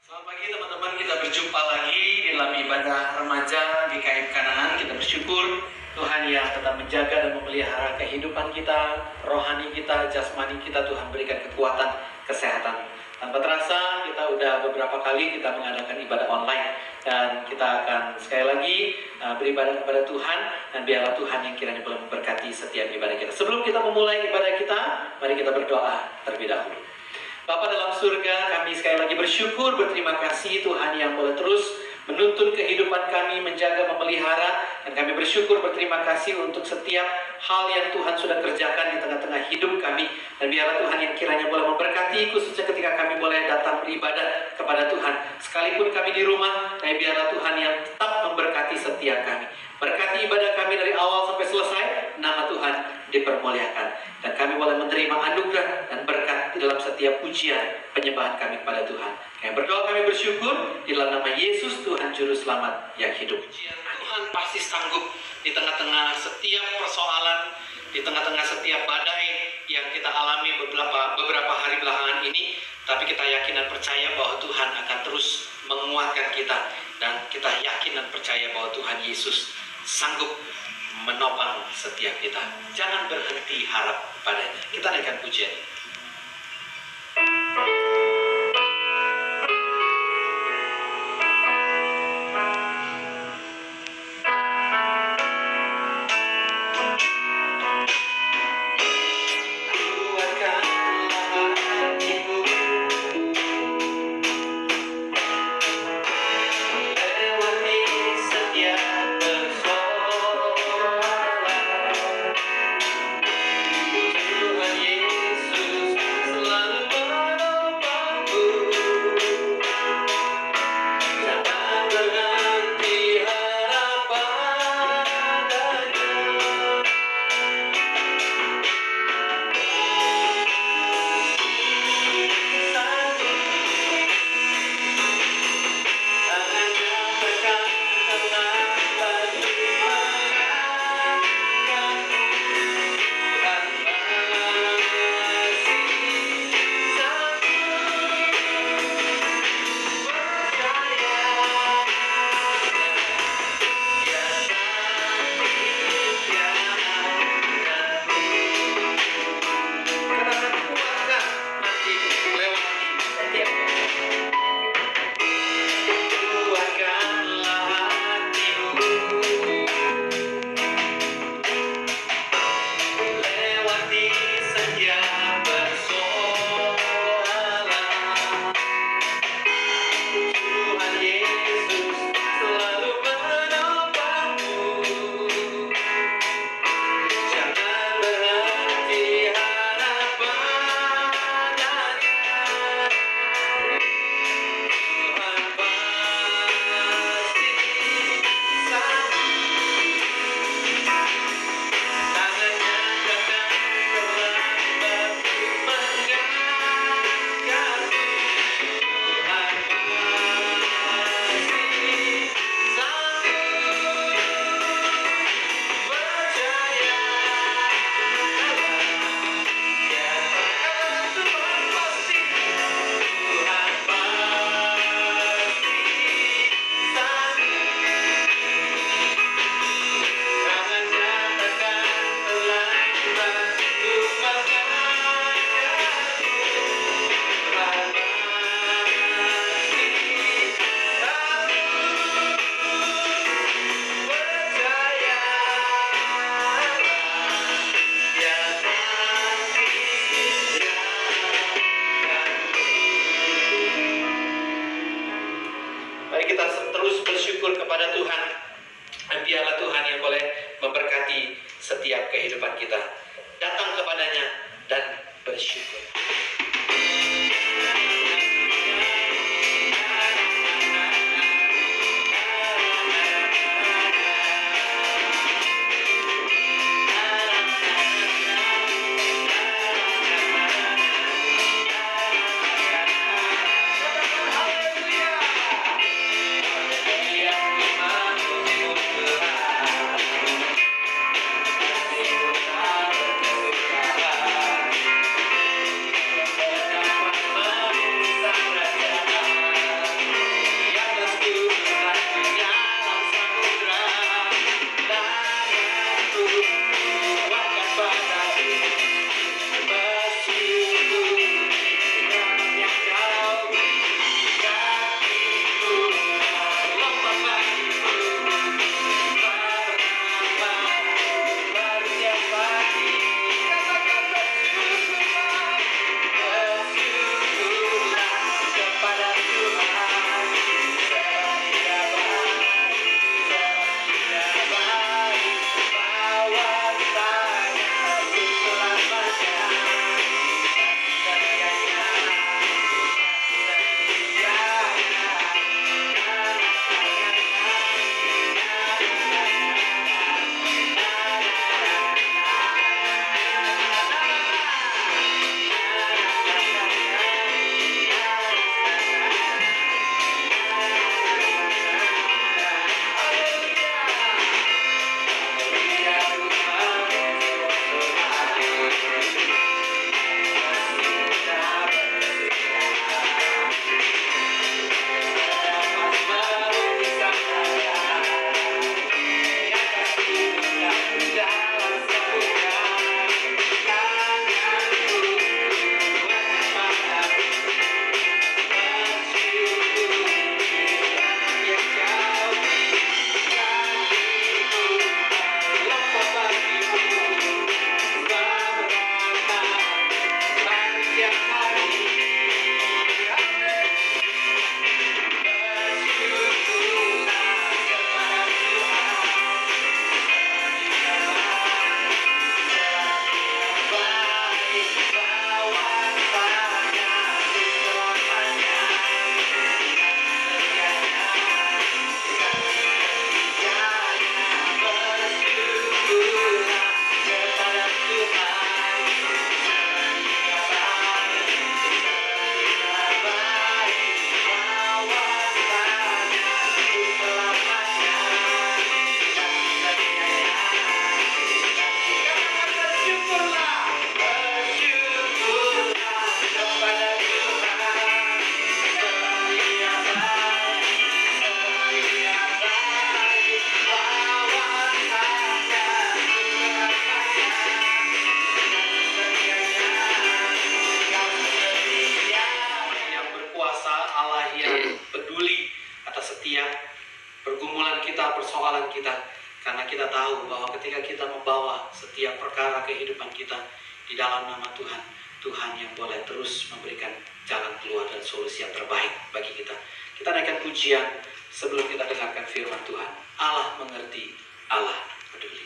Selamat pagi teman-teman, kita berjumpa lagi di dalam ibadah remaja GKM Kanaan. Kita bersyukur Tuhan yang tetap menjaga dan memelihara kehidupan kita, rohani kita, jasmani kita. Tuhan berikan kekuatan, kesehatan. Tanpa terasa kita udah beberapa kali kita mengadakan ibadah online. Dan kita akan sekali lagi beribadah kepada Tuhan. Dan biarlah Tuhan yang kiranya boleh memberkati setiap ibadah kita. Sebelum kita memulai ibadah kita, mari kita berdoa terlebih dahulu. Bapa dalam surga, kami sekali lagi bersyukur, berterima kasih Tuhan yang boleh terus menuntun kehidupan kami, menjaga, memelihara. Dan kami bersyukur, berterima kasih untuk setiap hal yang Tuhan sudah kerjakan di tengah-tengah hidup kami. Dan biarlah Tuhan yang kiranya boleh memberkati, khususnya ketika kami boleh datang beribadah kepada Tuhan. Sekalipun kami di rumah, tapi biarlah Tuhan yang tetap memberkati setiap kami. Berkati ibadah kami dari awal sampai selesai, nama Tuhan dipermuliakan. Dan kami boleh menerima anugerah dan berkat di dalam setiap pujian penyembahan kami kepada Tuhan. Kami berdoa, kami bersyukur di dalam nama Yesus Tuhan Juru Selamat yang hidup. Tuhan pasti sanggup di tengah-tengah setiap persoalan, di tengah-tengah setiap badai yang kita alami beberapa hari belakangan ini. Tapi kita yakin dan percaya bahwa Tuhan akan terus menguatkan kita. Dan kita yakin dan percaya bahwa Tuhan Yesus sanggup menopang setiap kita. Jangan berhenti harap padanya. Kita naikkan pujian. Tuhan Yesus kita tahu bahwa ketika kita membawa setiap perkara kehidupan kita di dalam nama Tuhan, Tuhan yang boleh terus memberikan jalan keluar dan solusi yang terbaik bagi kita. Kita naikkan pujian sebelum kita dengarkan firman Tuhan. Allah mengerti, Allah peduli.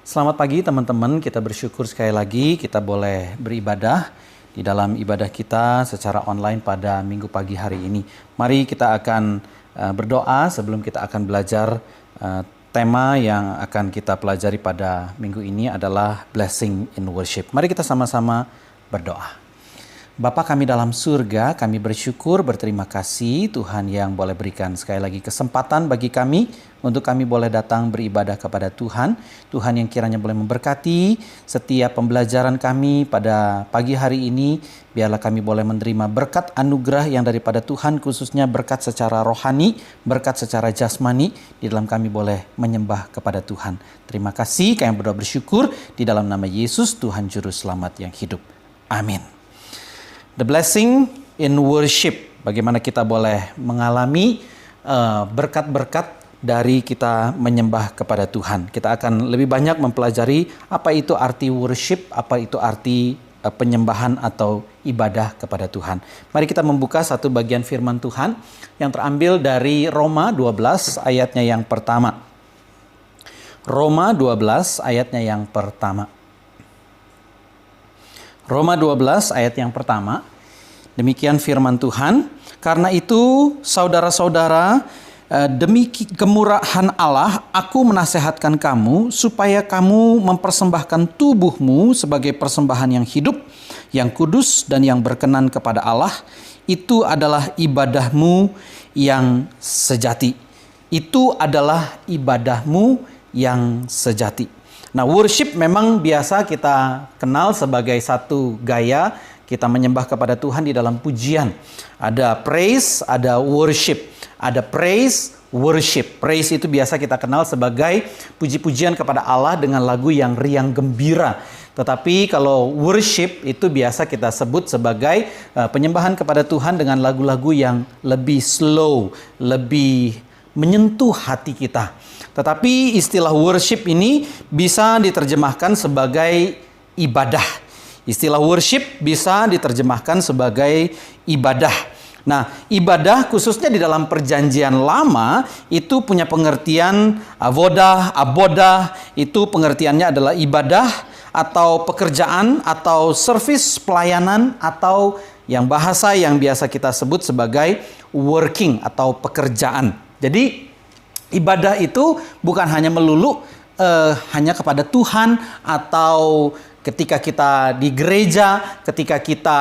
Selamat pagi teman-teman, kita bersyukur sekali lagi kita boleh beribadah di dalam ibadah kita secara online pada minggu pagi hari ini. Mari kita akan berdoa sebelum kita akan belajar. Tema yang akan kita pelajari pada minggu ini adalah Blessing in Worship. Mari kita sama-sama berdoa. Bapa kami dalam surga, kami bersyukur, berterima kasih Tuhan yang boleh berikan sekali lagi kesempatan bagi kami untuk kami boleh datang beribadah kepada Tuhan. Tuhan yang kiranya boleh memberkati setiap pembelajaran kami pada pagi hari ini. Biarlah kami boleh menerima berkat anugerah yang daripada Tuhan, khususnya berkat secara rohani, berkat secara jasmani, di dalam kami boleh menyembah kepada Tuhan. Terima kasih, kami berdoa bersyukur di dalam nama Yesus, Tuhan Juru Selamat yang hidup. Amin. The blessing in worship. Bagaimana kita boleh mengalami berkat-berkat dari kita menyembah kepada Tuhan. Kita akan lebih banyak mempelajari apa itu arti worship, apa itu arti penyembahan atau ibadah kepada Tuhan. Mari kita membuka satu bagian firman Tuhan yang terambil dari Roma 12 ayatnya yang pertama. Roma 12 ayatnya yang pertama. Roma 12 ayat yang pertama. Demikian firman Tuhan. Karena itu, saudara-saudara, demi kemurahan Allah, aku menasehatkan kamu supaya kamu mempersembahkan tubuhmu sebagai persembahan yang hidup, yang kudus dan yang berkenan kepada Allah. Itu adalah ibadahmu yang sejati. Itu adalah ibadahmu yang sejati. Nah, worship memang biasa kita kenal sebagai satu gaya kita menyembah kepada Tuhan di dalam pujian. Ada praise, ada worship. Ada praise, worship. Praise itu biasa kita kenal sebagai puji-pujian kepada Allah dengan lagu yang riang gembira. Tetapi kalau worship itu biasa kita sebut sebagai penyembahan kepada Tuhan dengan lagu-lagu yang lebih slow, lebih menyentuh hati kita. Tetapi istilah worship ini bisa diterjemahkan sebagai ibadah. Istilah worship bisa diterjemahkan sebagai ibadah. Nah, ibadah khususnya di dalam perjanjian lama itu punya pengertian abodah, itu pengertiannya adalah ibadah atau pekerjaan atau servis pelayanan atau yang bahasa yang biasa kita sebut sebagai working atau pekerjaan. Jadi ibadah itu bukan hanya melulu hanya kepada Tuhan atau ketika kita di gereja, ketika kita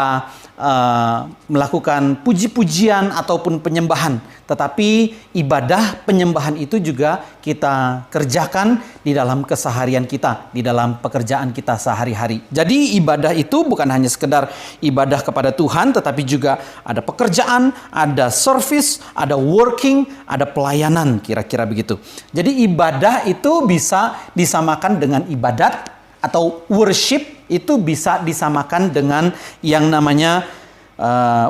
melakukan puji-pujian ataupun penyembahan. Tetapi ibadah penyembahan itu juga kita kerjakan di dalam keseharian kita, di dalam pekerjaan kita sehari-hari. Jadi ibadah itu bukan hanya sekedar ibadah kepada Tuhan, tetapi juga ada pekerjaan, ada service, ada working, ada pelayanan, kira-kira begitu. Jadi ibadah itu bisa disamakan dengan ibadat, atau worship itu bisa disamakan dengan yang namanya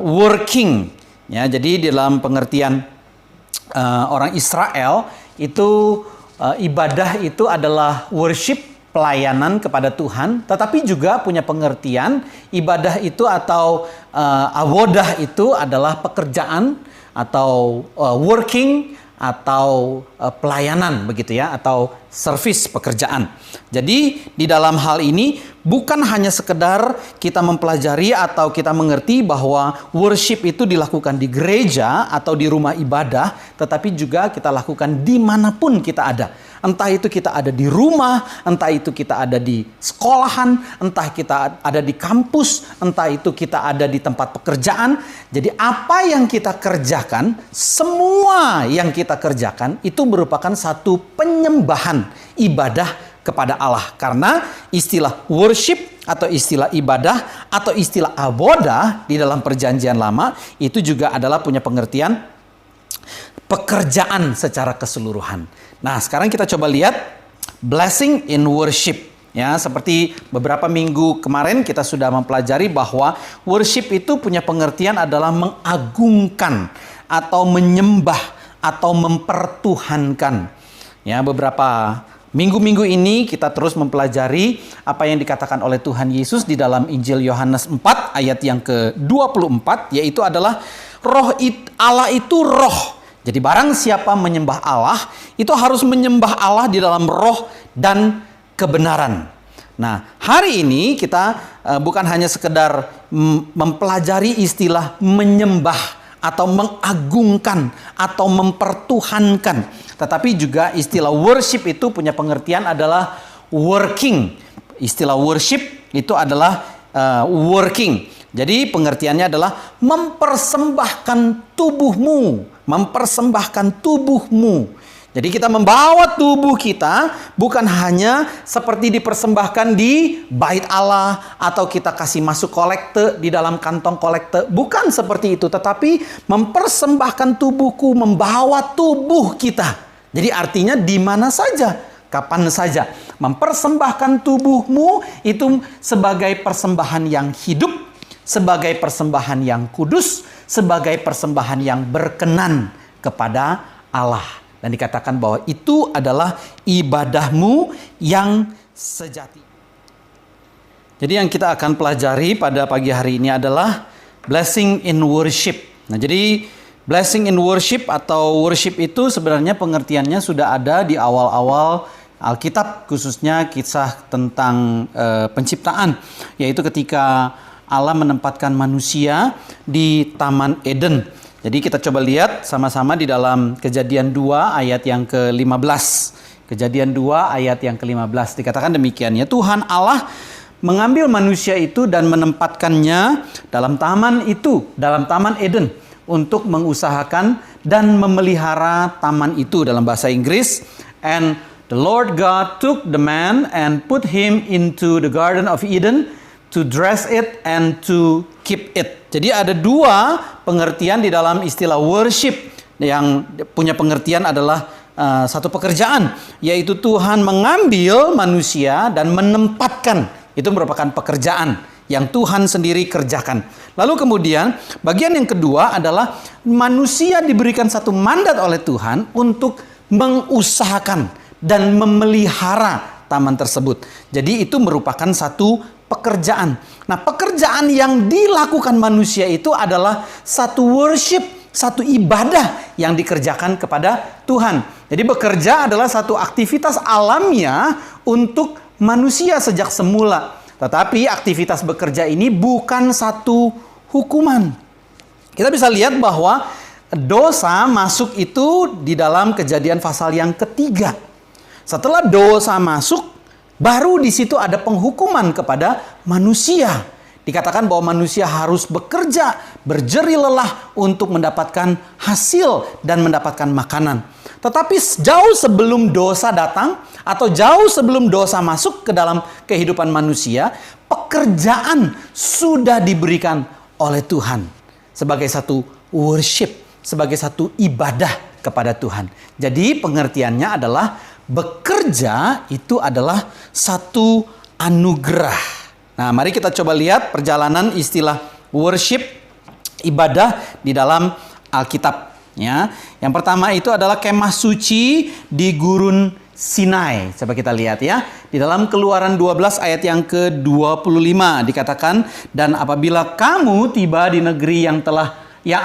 working. Ya, jadi dalam pengertian orang Israel itu ibadah itu adalah worship, pelayanan kepada Tuhan, tetapi juga punya pengertian ibadah itu atau avodah itu adalah pekerjaan atau working atau pelayanan begitu ya, atau servis pekerjaan. Jadi di dalam hal ini bukan hanya sekedar kita mempelajari atau kita mengerti bahwa worship itu dilakukan di gereja atau di rumah ibadah, tetapi juga kita lakukan dimanapun kita ada. Entah itu kita ada di rumah, entah itu kita ada di sekolahan, entah kita ada di kampus, entah itu kita ada di tempat pekerjaan. Jadi apa yang kita kerjakan, semua yang kita kerjakan itu merupakan satu penyembahan ibadah kepada Allah. Karena istilah worship atau istilah ibadah atau istilah abodah di dalam perjanjian lama itu juga adalah punya pengertian pekerjaan secara keseluruhan. Nah, sekarang kita coba lihat blessing in worship. Ya, seperti beberapa minggu kemarin kita sudah mempelajari bahwa worship itu punya pengertian adalah mengagungkan atau menyembah atau mempertuhankan. Ya, beberapa minggu-minggu ini kita terus mempelajari apa yang dikatakan oleh Tuhan Yesus di dalam Injil Yohanes 4 ayat yang ke-24, yaitu adalah Allah itu roh. Jadi barang siapa menyembah Allah, itu harus menyembah Allah di dalam roh dan kebenaran. Nah, hari ini kita bukan hanya sekedar mempelajari istilah menyembah atau mengagungkan atau mempertuhankan, tetapi juga istilah worship itu punya pengertian adalah working. Istilah worship itu adalah working. Jadi pengertiannya adalah mempersembahkan tubuhmu. Mempersembahkan tubuhmu. Jadi kita membawa tubuh kita bukan hanya seperti dipersembahkan di bait Allah atau kita kasih masuk kolekte di dalam kantong kolekte. Bukan seperti itu, tetapi mempersembahkan tubuhku, membawa tubuh kita. Jadi artinya di mana saja, kapan saja. Mempersembahkan tubuhmu itu sebagai persembahan yang hidup, sebagai persembahan yang kudus, sebagai persembahan yang berkenan kepada Allah. Dan dikatakan bahwa itu adalah ibadahmu yang sejati. Jadi yang kita akan pelajari pada pagi hari ini adalah blessing in worship. Nah, jadi blessing in worship atau worship itu sebenarnya pengertiannya sudah ada di awal-awal Alkitab, khususnya kisah tentang penciptaan, yaitu ketika Allah menempatkan manusia di Taman Eden. Jadi kita coba lihat sama-sama di dalam Kejadian 2 ayat yang ke-15. Kejadian 2 ayat yang ke-15 dikatakan demikian, ya, Tuhan Allah mengambil manusia itu dan menempatkannya dalam taman itu, dalam Taman Eden, untuk mengusahakan dan memelihara taman itu. Dalam bahasa Inggris, and the Lord God took the man and put him into the Garden of Eden to dress it and to keep it. Jadi ada dua pengertian di dalam istilah worship. Yang punya pengertian adalah satu pekerjaan, yaitu Tuhan mengambil manusia dan menempatkan. Itu merupakan pekerjaan yang Tuhan sendiri kerjakan. Lalu kemudian bagian yang kedua adalah manusia diberikan satu mandat oleh Tuhan untuk mengusahakan dan memelihara taman tersebut. Jadi itu merupakan satu pekerjaan. Nah, pekerjaan yang dilakukan manusia itu adalah satu worship, satu ibadah yang dikerjakan kepada Tuhan. Jadi bekerja adalah satu aktivitas alamiah untuk manusia sejak semula. Tetapi aktivitas bekerja ini bukan satu hukuman. Kita bisa lihat bahwa dosa masuk itu di dalam Kejadian pasal yang ketiga. Setelah dosa masuk, baru di situ ada penghukuman kepada manusia. Dikatakan bahwa manusia harus bekerja, berjerih lelah untuk mendapatkan hasil dan mendapatkan makanan. Tetapi jauh sebelum dosa datang atau jauh sebelum dosa masuk ke dalam kehidupan manusia, pekerjaan sudah diberikan oleh Tuhan sebagai satu worship, sebagai satu ibadah kepada Tuhan. Jadi pengertiannya adalah bekerja itu adalah satu anugerah. Nah, mari kita coba lihat perjalanan istilah worship, ibadah di dalam Alkitab. Ya, yang pertama itu adalah kemah suci di Gurun Sinai. Coba kita lihat ya. Di dalam Keluaran 12 ayat yang ke-25 dikatakan, dan apabila kamu tiba di negeri yang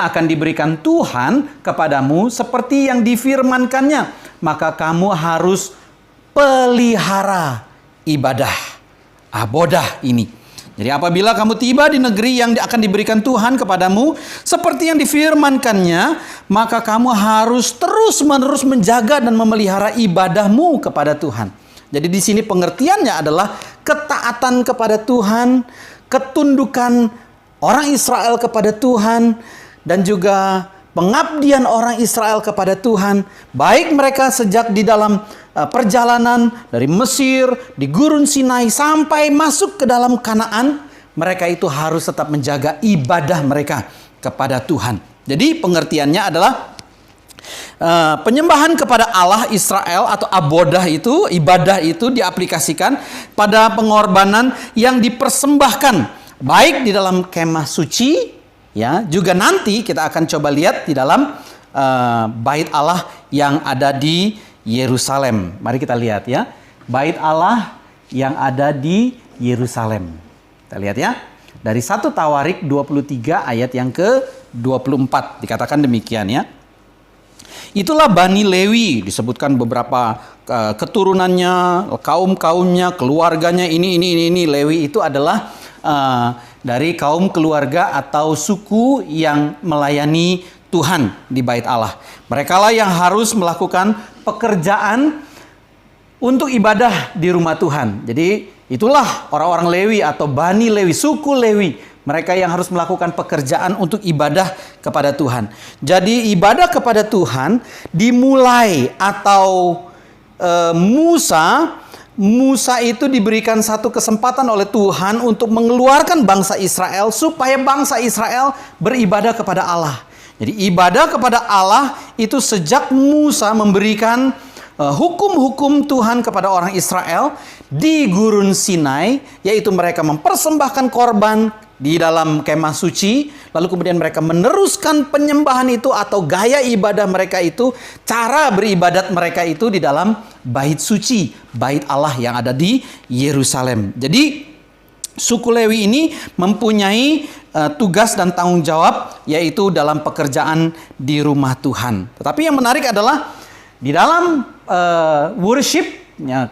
akan diberikan Tuhan kepadamu seperti yang difirmankannya, maka kamu harus pelihara ibadah abodah ini. Jadi apabila kamu tiba di negeri yang akan diberikan Tuhan kepadamu seperti yang difirmankannya, maka kamu harus terus-menerus menjaga dan memelihara ibadahmu kepada Tuhan. Jadi di sini pengertiannya adalah ketaatan kepada Tuhan, ketundukan orang Israel kepada Tuhan, dan juga pengabdian orang Israel kepada Tuhan, baik mereka sejak di dalam perjalanan dari Mesir, di Gurun Sinai sampai masuk ke dalam Kanaan, mereka itu harus tetap menjaga ibadah mereka kepada Tuhan. Jadi pengertiannya adalah penyembahan kepada Allah Israel atau abodah itu, ibadah itu diaplikasikan pada pengorbanan yang dipersembahkan baik di dalam kemah suci, ya, juga nanti kita akan coba lihat di dalam bait Allah yang ada di Yerusalem. Mari kita lihat ya. Bait Allah yang ada di Yerusalem. Kita lihat ya. Dari 1 Tawarik 23 ayat yang ke-24 dikatakan demikian ya. Itulah Bani Lewi, disebutkan beberapa keturunannya, kaum-kaumnya, keluarganya ini. Lewi itu adalah dari kaum keluarga atau suku yang melayani Tuhan di bait Allah. Merekalah yang harus melakukan pekerjaan untuk ibadah di rumah Tuhan. Jadi itulah orang-orang Lewi atau Bani Lewi, suku Lewi. Mereka yang harus melakukan pekerjaan untuk ibadah kepada Tuhan. Jadi ibadah kepada Tuhan dimulai atau Musa itu diberikan satu kesempatan oleh Tuhan untuk mengeluarkan bangsa Israel supaya bangsa Israel beribadah kepada Allah. Jadi ibadah kepada Allah itu sejak Musa memberikan hukum-hukum Tuhan kepada orang Israel di Gurun Sinai, yaitu mereka mempersembahkan korban di dalam kemah suci, lalu kemudian mereka meneruskan penyembahan itu atau gaya ibadah mereka itu, cara beribadat mereka itu di dalam bait suci, bait Allah yang ada di Yerusalem. Jadi suku Lewi ini mempunyai tugas dan tanggung jawab, yaitu dalam pekerjaan di rumah Tuhan. Tetapi yang menarik adalah di dalam worship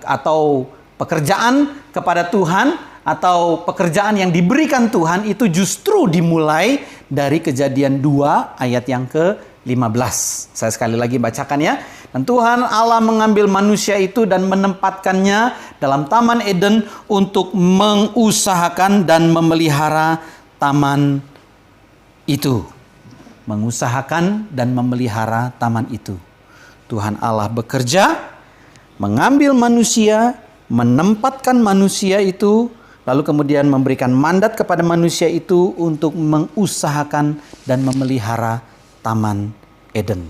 atau pekerjaan kepada Tuhan atau pekerjaan yang diberikan Tuhan itu justru dimulai dari Kejadian 2 ayat yang ke-15. Saya sekali lagi bacakan ya. Dan Tuhan Allah mengambil manusia itu dan menempatkannya dalam Taman Eden untuk mengusahakan dan memelihara taman itu. Mengusahakan dan memelihara taman itu. Tuhan Allah bekerja, mengambil manusia, menempatkan manusia itu, lalu kemudian memberikan mandat kepada manusia itu untuk mengusahakan dan memelihara Taman Eden.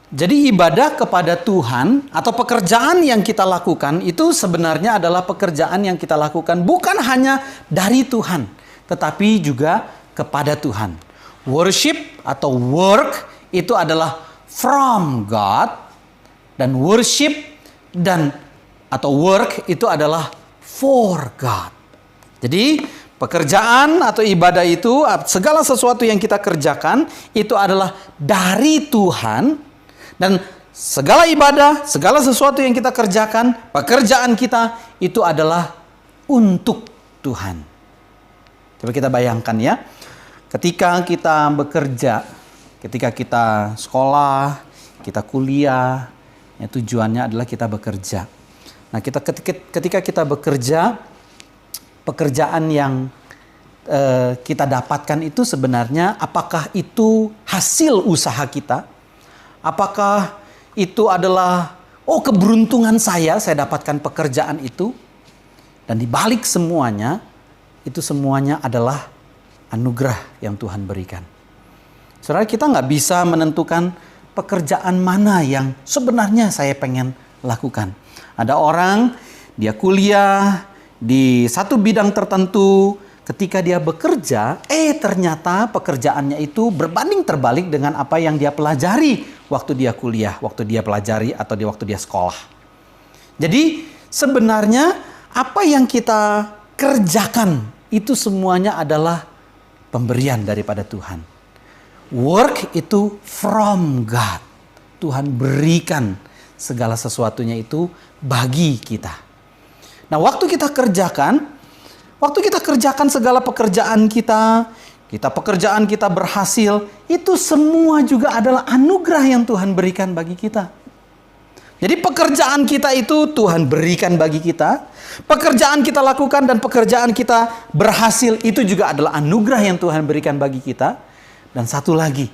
Jadi ibadah kepada Tuhan atau pekerjaan yang kita lakukan itu sebenarnya adalah pekerjaan yang kita lakukan bukan hanya dari Tuhan, tetapi juga kepada Tuhan. Worship atau work itu adalah from God, dan worship atau work itu adalah for God. Jadi pekerjaan atau ibadah itu, segala sesuatu yang kita kerjakan itu adalah dari Tuhan. Dan segala ibadah, segala sesuatu yang kita kerjakan, pekerjaan kita itu adalah untuk Tuhan. Coba kita bayangkan ya, ketika kita bekerja, ketika kita sekolah, kita kuliah, ya tujuannya adalah kita bekerja. Nah, ketika kita bekerja, pekerjaan yang kita dapatkan itu sebenarnya apakah itu hasil usaha kita? Apakah itu adalah keberuntungan saya dapatkan pekerjaan itu? Dan di balik semuanya, itu semuanya adalah anugerah yang Tuhan berikan. Saudara, kita nggak bisa menentukan pekerjaan mana yang sebenarnya saya pengen lakukan. Ada orang, dia kuliah di satu bidang tertentu, ketika dia bekerja, ternyata pekerjaannya itu berbanding terbalik dengan apa yang dia pelajari waktu dia kuliah, waktu dia pelajari atau di waktu dia sekolah. Jadi sebenarnya apa yang kita kerjakan itu semuanya adalah pemberian daripada Tuhan. Work itu from God. Tuhan berikan segala sesuatunya itu bagi kita. Nah, waktu kita kerjakan segala pekerjaan kita pekerjaan kita berhasil, itu semua juga adalah anugerah yang Tuhan berikan bagi kita. Jadi pekerjaan kita itu Tuhan berikan bagi kita. Pekerjaan kita lakukan dan pekerjaan kita berhasil itu juga adalah anugerah yang Tuhan berikan bagi kita. Dan satu lagi,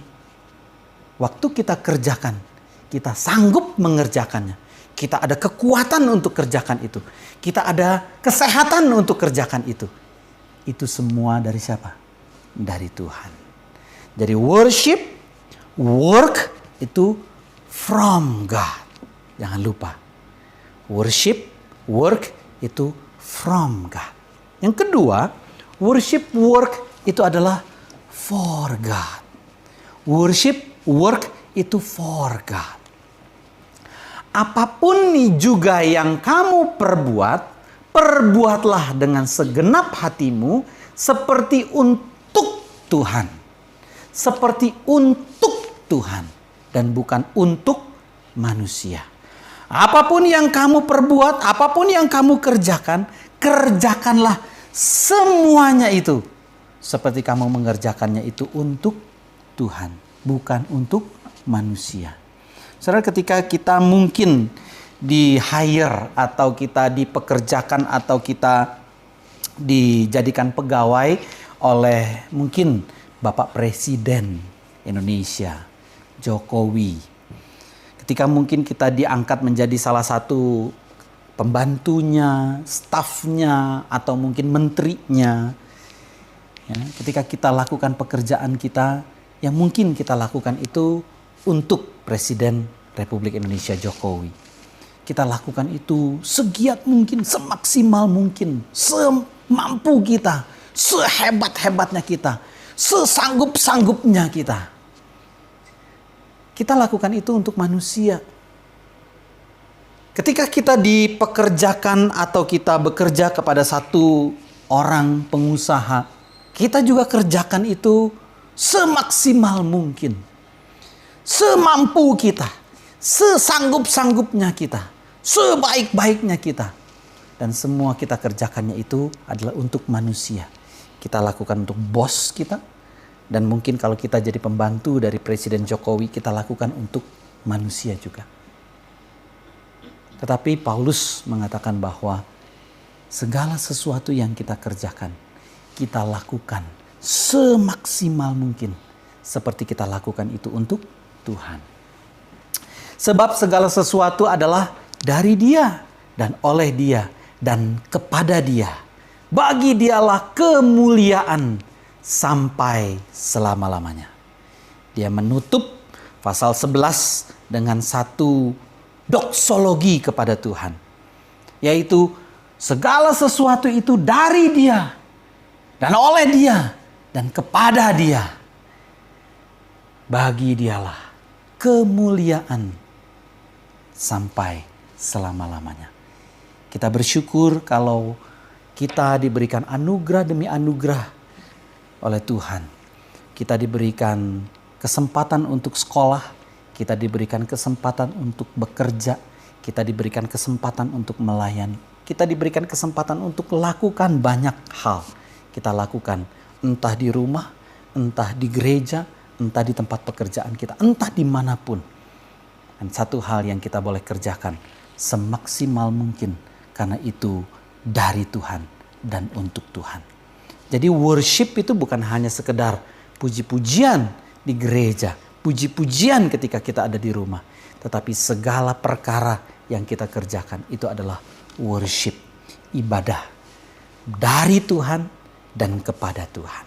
waktu kita kerjakan, kita sanggup mengerjakannya. Kita ada kekuatan untuk kerjakan itu. Kita ada kesehatan untuk kerjakan itu. Itu semua dari siapa? Dari Tuhan. Jadi worship, work itu from God. Jangan lupa. Worship, work itu from God. Yang kedua, worship, work itu adalah for God. Worship, work itu for God. Apapun juga yang kamu perbuatlah dengan segenap hatimu seperti untuk Tuhan. Seperti untuk Tuhan dan bukan untuk manusia. Apapun yang kamu perbuat, apapun yang kamu kerjakan, kerjakanlah semuanya itu seperti kamu mengerjakannya itu untuk Tuhan, bukan untuk manusia. Saudara, ketika kita mungkin di hire atau kita dipekerjakan atau kita dijadikan pegawai oleh mungkin Bapak Presiden Indonesia, Jokowi. Ketika mungkin kita diangkat menjadi salah satu pembantunya, stafnya, atau mungkin menterinya. Ya, ketika kita lakukan pekerjaan kita, yang mungkin kita lakukan itu untuk Presiden Republik Indonesia Jokowi. Kita lakukan itu segiat mungkin, semaksimal mungkin, semampu kita, sehebat-hebatnya kita, sesanggup-sanggupnya kita. Kita lakukan itu untuk manusia. Ketika kita dipekerjakan atau kita bekerja kepada satu orang pengusaha, kita juga kerjakan itu semaksimal mungkin. Semampu kita, sesanggup-sanggupnya kita, sebaik-baiknya kita. Dan semua kita kerjakannya itu adalah untuk manusia. Kita lakukan untuk bos kita. Dan mungkin kalau kita jadi pembantu dari Presiden Jokowi, kita lakukan untuk manusia juga. Tetapi Paulus mengatakan bahwa segala sesuatu yang kita kerjakan, kita lakukan semaksimal mungkin. Seperti kita lakukan itu untuk Tuhan. Sebab segala sesuatu adalah dari Dia dan oleh Dia dan kepada Dia. Bagi Dialah kemuliaan sampai selama-lamanya. Dia menutup pasal 11 dengan satu doksologi kepada Tuhan. Yaitu segala sesuatu itu dari Dia dan oleh Dia dan kepada Dia. Bagi Dialah kemuliaan sampai selama-lamanya. Kita bersyukur kalau kita diberikan anugerah demi anugerah oleh Tuhan. Kita diberikan kesempatan untuk sekolah. Kita diberikan kesempatan untuk bekerja. Kita diberikan kesempatan untuk melayani. Kita diberikan kesempatan untuk lakukan banyak hal. Kita lakukan entah di rumah, entah di gereja, entah di tempat pekerjaan kita, entah dimanapun. Dan satu hal yang kita boleh kerjakan semaksimal mungkin karena itu dari Tuhan dan untuk Tuhan. Jadi worship itu bukan hanya sekedar puji-pujian di gereja, puji-pujian ketika kita ada di rumah. Tetapi segala perkara yang kita kerjakan itu adalah worship, ibadah dari Tuhan dan kepada Tuhan.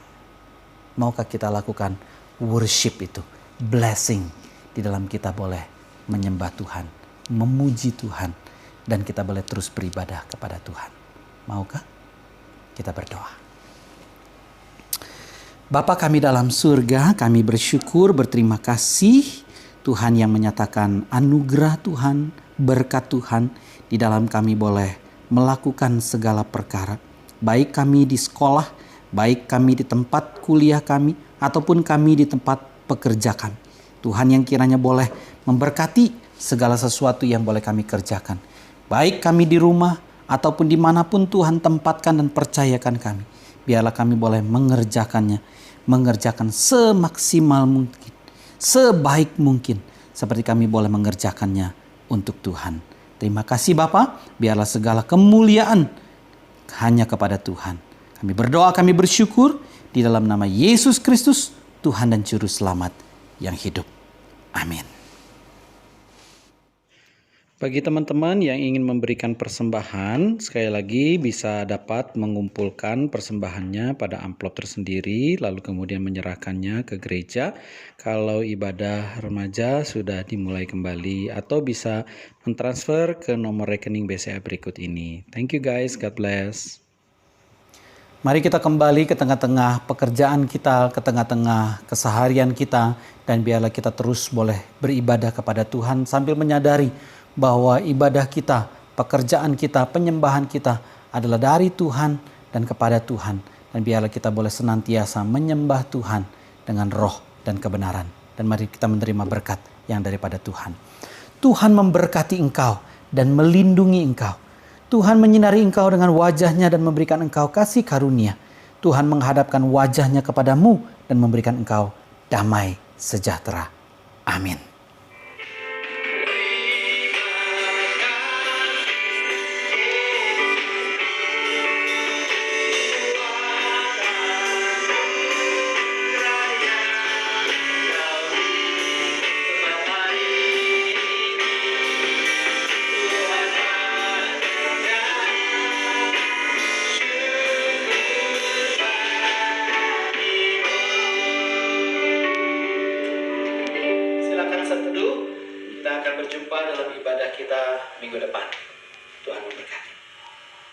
Maukah kita lakukan worship itu, blessing di dalam kita boleh menyembah Tuhan, memuji Tuhan, dan kita boleh terus beribadah kepada Tuhan. Maukah? Kita berdoa. Bapa kami dalam surga, kami bersyukur, berterima kasih Tuhan yang menyatakan anugerah Tuhan, berkat Tuhan di dalam kami boleh melakukan segala perkara. Baik kami di sekolah, baik kami di tempat kuliah kami, ataupun kami di tempat pekerja kami. Tuhan yang kiranya boleh memberkati segala sesuatu yang boleh kami kerjakan. Baik kami di rumah, ataupun dimanapun Tuhan tempatkan dan percayakan kami. Biarlah kami boleh mengerjakan semaksimal mungkin, sebaik mungkin, seperti kami boleh mengerjakannya untuk Tuhan. Terima kasih Bapa, biarlah segala kemuliaan hanya kepada Tuhan. Kami berdoa, kami bersyukur di dalam nama Yesus Kristus, Tuhan dan Juru Selamat yang hidup. Amin. Bagi teman-teman yang ingin memberikan persembahan, sekali lagi bisa dapat mengumpulkan persembahannya pada amplop tersendiri, lalu kemudian menyerahkannya ke gereja kalau ibadah remaja sudah dimulai kembali, atau bisa mentransfer ke nomor rekening BCA berikut ini. Thank you guys, God bless. Mari kita kembali ke tengah-tengah pekerjaan kita, ke tengah-tengah keseharian kita, dan biarlah kita terus boleh beribadah kepada Tuhan sambil menyadari bahwa ibadah kita, pekerjaan kita, penyembahan kita adalah dari Tuhan dan kepada Tuhan. Dan biarlah kita boleh senantiasa menyembah Tuhan dengan roh dan kebenaran. Dan mari kita menerima berkat yang daripada Tuhan. Tuhan memberkati engkau dan melindungi engkau. Tuhan menyinari engkau dengan wajahnya dan memberikan engkau kasih karunia. Tuhan menghadapkan wajahnya kepadamu dan memberikan engkau damai sejahtera. Amin. Kita akan berjumpa dalam ibadah kita minggu depan. Tuhan memberkati.